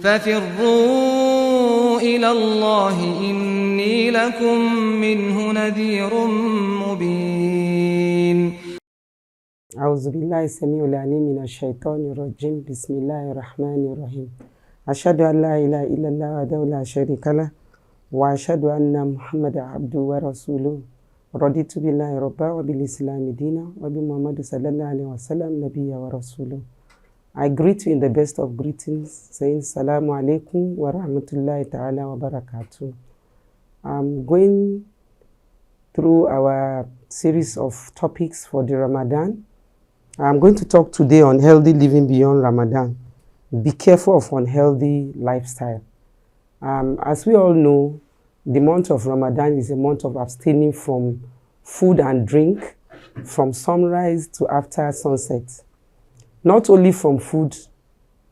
ففروا إلى الله إني لكم منه نذير مبين. أعوذ بالله السميع العليم من الشيطان الرجيم. بسم الله الرحمن الرحيم. أشهد أن لا إله إلا الله وحده لا شريك له وأشهد أن محمدا عبده ورسوله. رضيت بالله ربا وبالإسلام دينا وبمحمد صلى الله عليه وسلم نبيا ورسوله. I greet you in the best of greetings, saying Salamu alaikum wa rahmatullahi ta'ala wa barakatuh. I'm going through our series of topics for the Ramadan. I'm going to talk today on healthy living beyond Ramadan. Be careful of unhealthy lifestyle. As we all know, the month of Ramadan is a month of abstaining from food and drink from sunrise to after sunset. Not only from food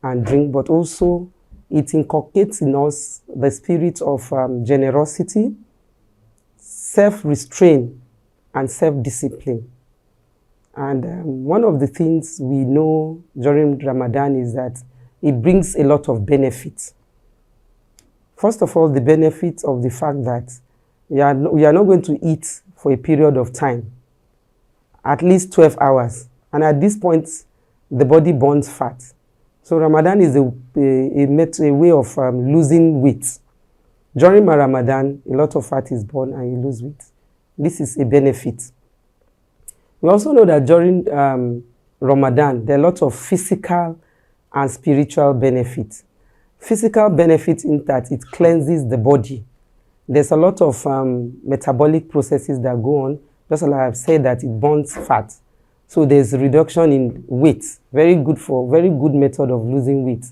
and drink, but also it inculcates in us the spirit of generosity, self-restraint, and self-discipline. And one of the things we know during Ramadan is that it brings a lot of benefits. First of all, the benefit of the fact that we are not going to eat for a period of time, at least 12 hours. And at this point, the body burns fat. So Ramadan is a way of losing weight. During Ramadan, a lot of fat is burned and you lose weight. This is a benefit. We also know that during Ramadan, there are a lot of physical and spiritual benefits. Physical benefits in that it cleanses the body. There's a lot of metabolic processes that go on, just like I've said that it burns fat. So there's a reduction in weight, very good method of losing weight.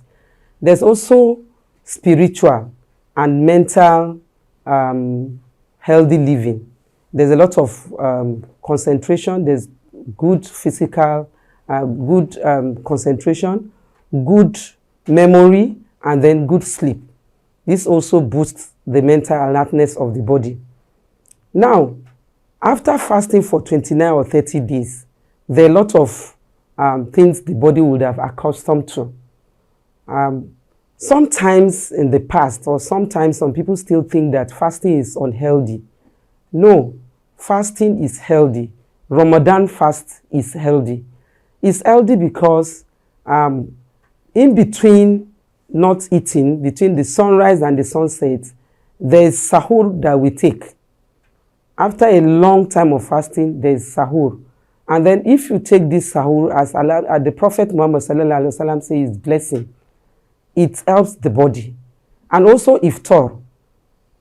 There's also spiritual and mental healthy living. There's a lot of concentration. There's good physical, good concentration, good memory, and then good sleep. This also boosts the mental alertness of the body. Now, after fasting for 29 or 30 days, there are a lot of things the body would have accustomed to. Sometimes in the past, or sometimes some people still think that fasting is unhealthy. No, fasting is healthy. Ramadan fast is healthy. It's healthy because in between not eating, between the sunrise and the sunset, there is sahur that we take. After a long time of fasting, there is sahur. And then if you take this sahur, as the Prophet Muhammad sallallahu alaihi wasallam says, blessing, it helps the body. And also iftar.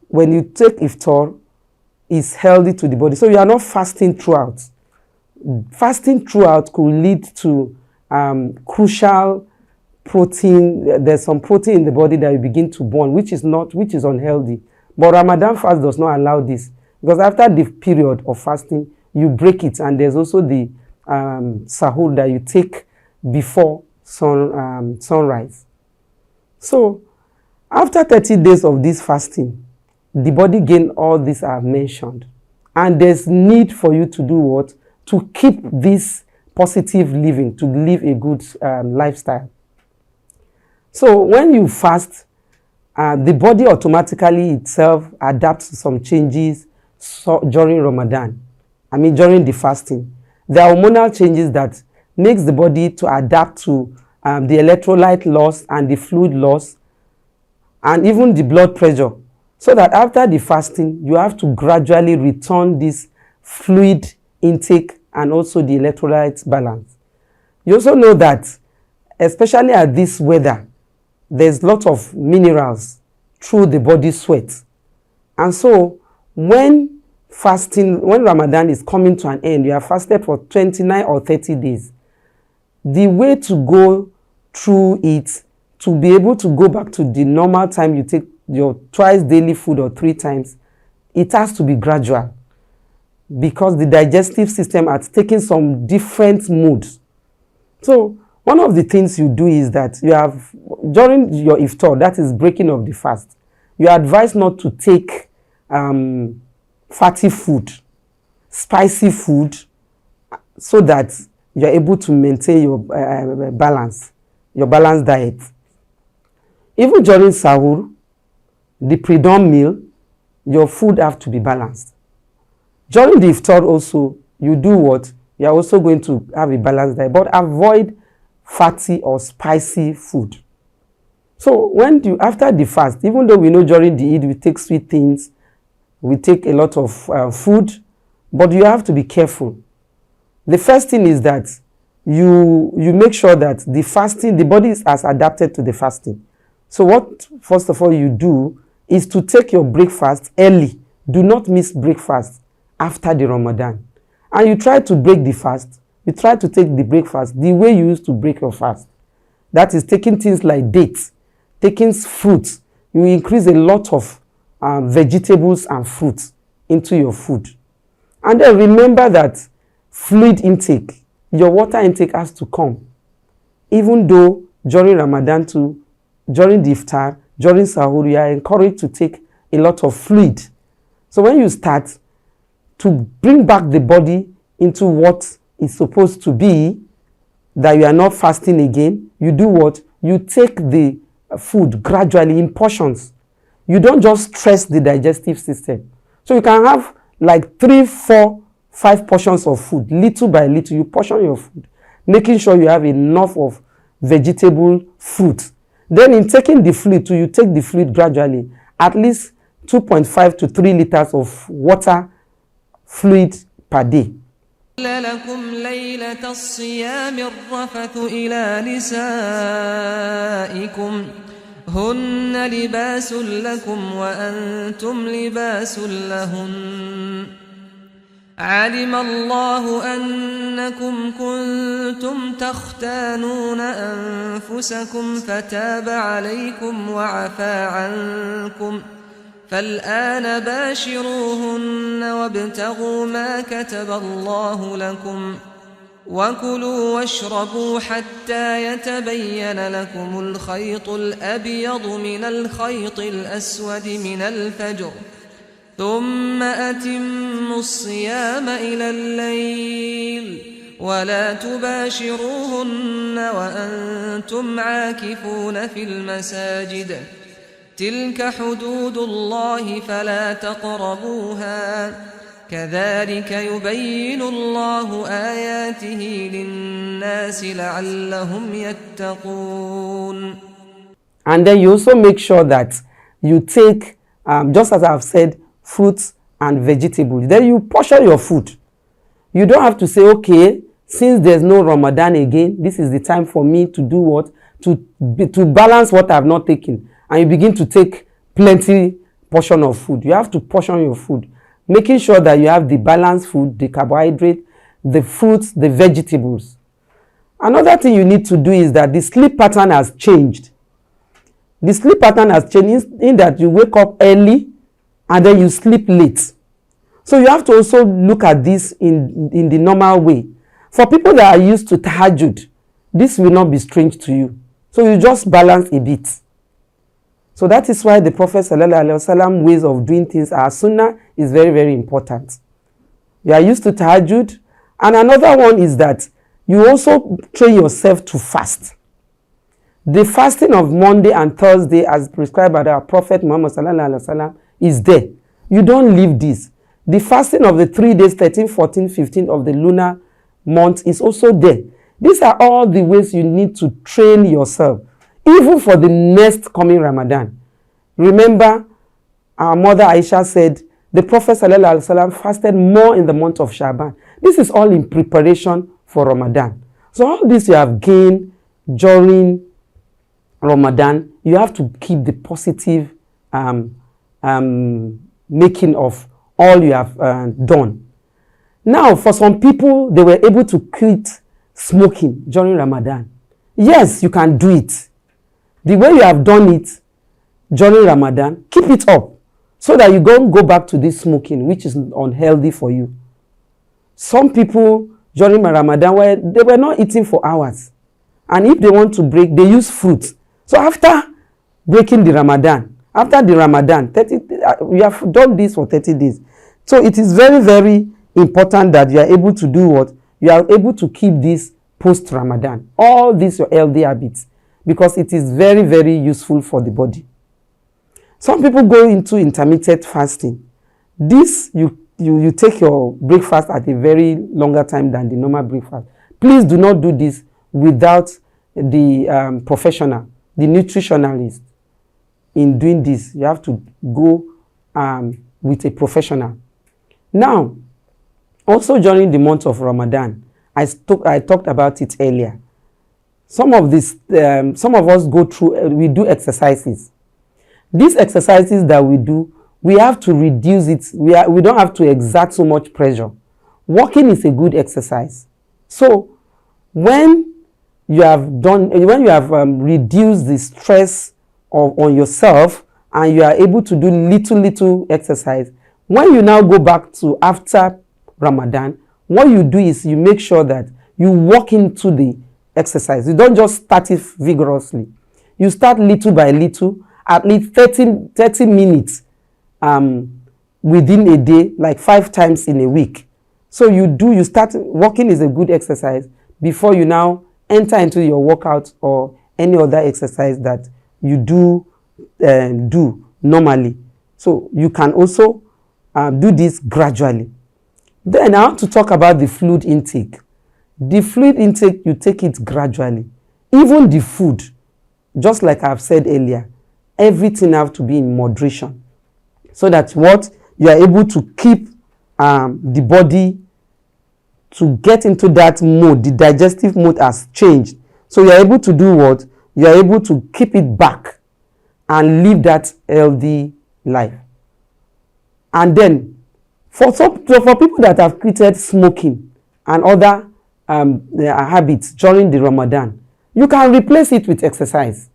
When you take iftar, it's healthy to the body. So you are not fasting throughout. Fasting throughout could lead to crucial protein. There's some protein in the body that you begin to burn, which is unhealthy. But Ramadan fast does not allow this, because after the period of fasting, you break it, and there's also the sahur that you take before sunrise. So after 30 days of this fasting, the body gains all this I've mentioned, and there's need for you to do what? To keep this positive living, to live a good lifestyle. So when you fast, the body automatically itself adapts to some changes during Ramadan. During the fasting. There are hormonal changes that makes the body to adapt to the electrolyte loss and the fluid loss and even the blood pressure. So that after the fasting, you have to gradually return this fluid intake and also the electrolyte balance. You also know that, especially at this weather, there's a lot of minerals through the body sweat. And so when Ramadan is coming to an end, you have fasted for 29 or 30 days. The way to go through it, to be able to go back to the normal time you take your twice daily food or 3 times, it has to be gradual, because the digestive system has taken some different moods. So one of the things you do is that you have, during your iftar, that is breaking of the fast, you are advised not to take fatty food, spicy food, so that you are able to maintain your balanced diet. Even during sahur, the pre-dawn meal, your food have to be balanced. During the iftar also, you do what? You are also going to have a balanced diet, but avoid fatty or spicy food. So after the fast, even though we know during the Eid we take sweet things, we take a lot of food, but you have to be careful. The first thing is that you make sure that the fasting, the body has adapted to the fasting. So what first of all you do is to take your breakfast early. Do not miss breakfast after the Ramadan. And you try to break the fast. You try to take the breakfast the way you used to break your fast. That is taking things like dates, taking fruits. You increase a lot of vegetables and fruits into your food. And then remember that fluid intake, your water intake has to come. Even though during Ramadan too, during the iftar, during sahur, you are encouraged to take a lot of fluid. So when you start to bring back the body into what it's supposed to be, that you are not fasting again, you do what? You take the food gradually in portions. You don't just stress the digestive system. So you can have like 3, 4, 5 portions of food, little by little. You portion your food, making sure you have enough of vegetable, fruit. Then in taking the fluid too, you take the fluid gradually, at least 2.5 to 3 liters of water fluid per day. لكم ليلة الصيام الرفث إلى نسائكم هن لباس لكم وأنتم لباس لهن علم الله أنكم كنتم تختانون أنفسكم فتاب عليكم وعفى عنكم فالآن باشروهن وابتغوا ما كتب الله لكم وكلوا واشربوا حتى يتبين لكم الخيط الأبيض من الخيط الأسود من الفجر ثم أتموا الصيام إلى الليل ولا تباشروهن وأنتم عاكفون في المساجد تلك حدود الله فلا تقربوها كذلك يبين الله آياته للناس لعلهم يتقون. And then you also make sure that you take, just as I've said, fruits and vegetables. Then you portion your food. You don't have to say, okay, since there's no Ramadan again, this is the time for me to do what? To balance what I've not taken. And you begin to take plenty portion of food. You have to portion your food, making sure that you have the balanced food, the carbohydrate, the fruits, the vegetables. Another thing you need to do is that the sleep pattern has changed. The sleep pattern has changed in that you wake up early and then you sleep late. So you have to also look at this in the normal way. For people that are used to tahajjud, this will not be strange to you. So you just balance a bit. So that is why the Prophet ﷺ ways of doing things, our sunnah, is very, very important. You are used to tahajjud. And another one is that you also train yourself to fast. The fasting of Monday and Thursday, as prescribed by our Prophet Muhammad ﷺ, is there. You don't leave this. The fasting of the 3 days, 13, 14, 15 of the lunar month is also there. These are all the ways you need to train yourself, even for the next coming Ramadan. Remember, our mother Aisha said, the Prophet ﷺ fasted more in the month of Shaban. This is all in preparation for Ramadan. So all this you have gained during Ramadan, you have to keep the positive making of all you have done. Now, for some people, they were able to quit smoking during Ramadan. Yes, you can do it. The way you have done it during Ramadan, keep it up so that you don't go back to this smoking, which is unhealthy for you. Some people during Ramadan, they were not eating for hours. And if they want to break, they use fruit. So after breaking the Ramadan, after the Ramadan, we have done this for 30 days. So it is very, very important that you are able to do what? You are able to keep this post-Ramadan. All these your healthy habits. because it is very, very useful for the body. Some people go into intermittent fasting. This, you take your breakfast at a very longer time than the normal breakfast. Please do not do this without the professional, the nutritionalist. In doing this, you have to go with a professional. Now, also during the month of Ramadan, I talked about it earlier. Some of us go through, we do exercises. These exercises that we do, we have to reduce it. We don't have to exert so much pressure. Walking is a good exercise. So when you have reduced the stress on yourself and you are able to do little exercise, when you now go back to after Ramadan, what you do is you make sure that you walk into the exercise. You don't just start it vigorously. You start little by little, at least 30 minutes within a day, like 5 times in a week. So you start walking is a good exercise before you now enter into your workout or any other exercise that you do normally. So you can also do this gradually. Then I want to talk about the fluid intake. The fluid intake, you take it gradually. Even the food, just like I've said earlier, everything have to be in moderation so that you are able to keep the body to get into that mode. The digestive mode has changed. So you are able to do what? You are able to keep it back and live that healthy life. And then for people that have quitted smoking and other habits during the Ramadan, you can replace it with exercise.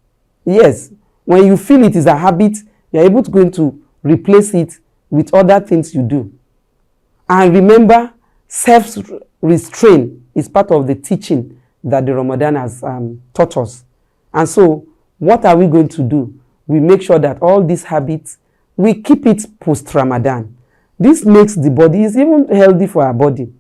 Yes, when you feel it is a habit, you are able to go into replace it with other things you do. And remember, self-restraint is part of the teaching that the Ramadan has taught us. And so, what are we going to do? We make sure that all these habits, we keep it post-Ramadan. This makes the body, is even healthy for our body.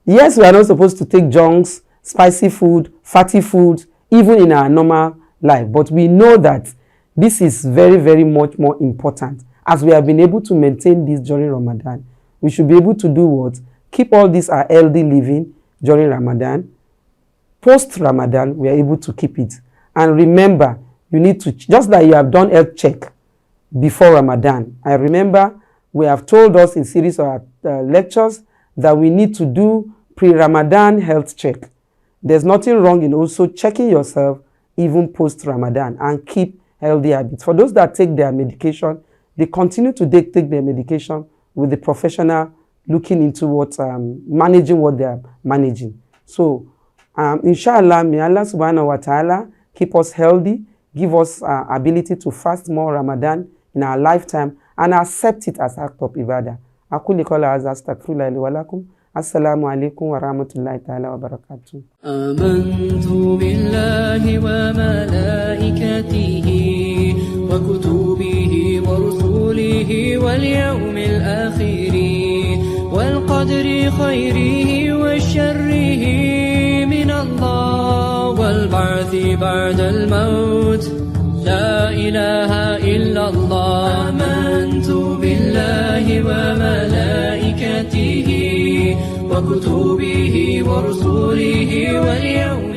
Yes, we are not supposed to take junks, spicy food, fatty food, even in our normal life. But we know that this is very, very much more important. As we have been able to maintain this during Ramadan, we should be able to do what? Keep all this our healthy living during Ramadan. Post-Ramadan, we are able to keep it. And remember, you need to, just like you have done health check before Ramadan. I remember we have told us in series of lectures that we need to do pre-Ramadan health check. There's nothing wrong in also checking yourself even post-Ramadan and keep healthy habits. For those that take their medication, they continue to take their medication with the professional looking into managing what they are managing. So, inshallah, may Allah subhanahu wa ta'ala keep us healthy, give us ability to fast more Ramadan in our lifetime and accept it as act of ibadah. أقول قولي هذا أستغفر الله لي ولكم. السلام عليكم ورحمة الله تعالى وبركاته. آمنت بالله وملائكته وكتبه ورسله واليوم الآخر والقدر خيره وشره من الله والبعث بعد الموت لا إله إلا الله. آمنت بالله وملائكته وكتبه ورسله واليوم